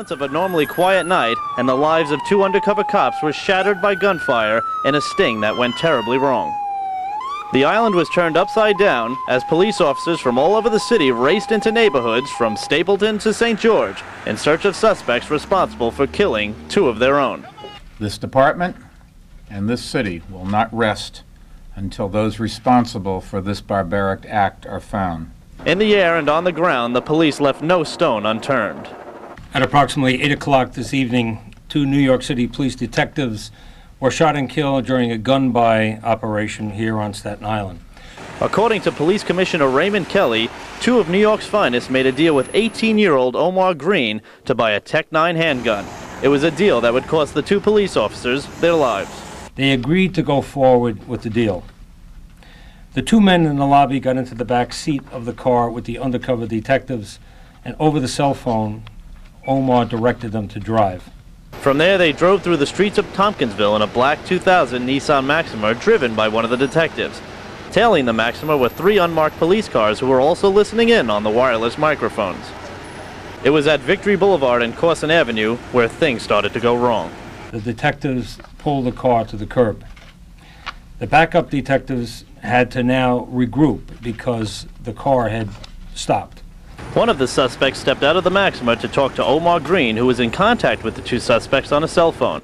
silence of a normally quiet night, and the lives of two undercover cops were shattered by gunfire in a sting that went terribly wrong. The island was turned upside down as police officers from all over the city raced into neighborhoods from Stapleton to St. George in search of suspects responsible for killing two of their own. This department and this city will not rest until those responsible for this barbaric act are found. In the air and on the ground, the police left no stone unturned. At approximately 8 o'clock this evening, two New York City police detectives were shot and killed during a gun-buy operation here on Staten Island. According to Police Commissioner Raymond Kelly, two of New York's finest made a deal with 18-year-old Omar Green to buy a Tech-9 handgun. It was a deal that would cost the two police officers their lives. They agreed to go forward with the deal. The two men in the lobby got into the back seat of the car with the undercover detectives, and over the cell phone, Omar directed them to drive. From there, they drove through the streets of Tompkinsville in a black 2000 Nissan Maxima driven by one of the detectives. Tailing the Maxima were three unmarked police cars who were also listening in on the wireless microphones. It was at Victory Boulevard and Corson Avenue where things started to go wrong. The detectives pulled the car to the curb. The backup detectives had to now regroup because the car had stopped. One of the suspects stepped out of the Maxima to talk to Omar Green, who was in contact with the two suspects on a cell phone.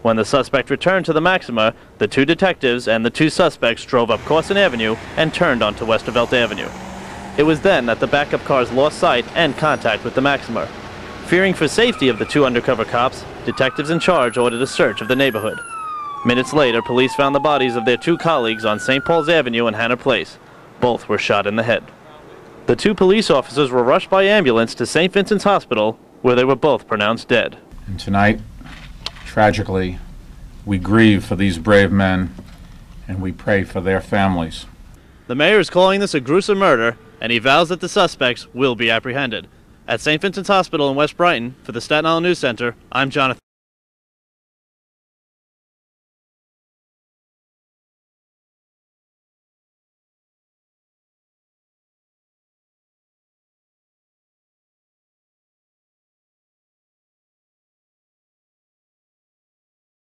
When the suspect returned to the Maxima, the two detectives and the two suspects drove up Corson Avenue and turned onto Westervelt Avenue. It was then that the backup cars lost sight and contact with the Maxima. Fearing for safety of the two undercover cops, detectives in charge ordered a search of the neighborhood. Minutes later, police found the bodies of their two colleagues on St. Paul's Avenue and Hannah Place. Both were shot in the head. The two police officers were rushed by ambulance to St. Vincent's Hospital, where they were both pronounced dead. And tonight, tragically, we grieve for these brave men, and we pray for their families. The mayor is calling this a gruesome murder, and he vows that the suspects will be apprehended. At St. Vincent's Hospital in West Brighton, for the Staten Island News Center, I'm Jonathan.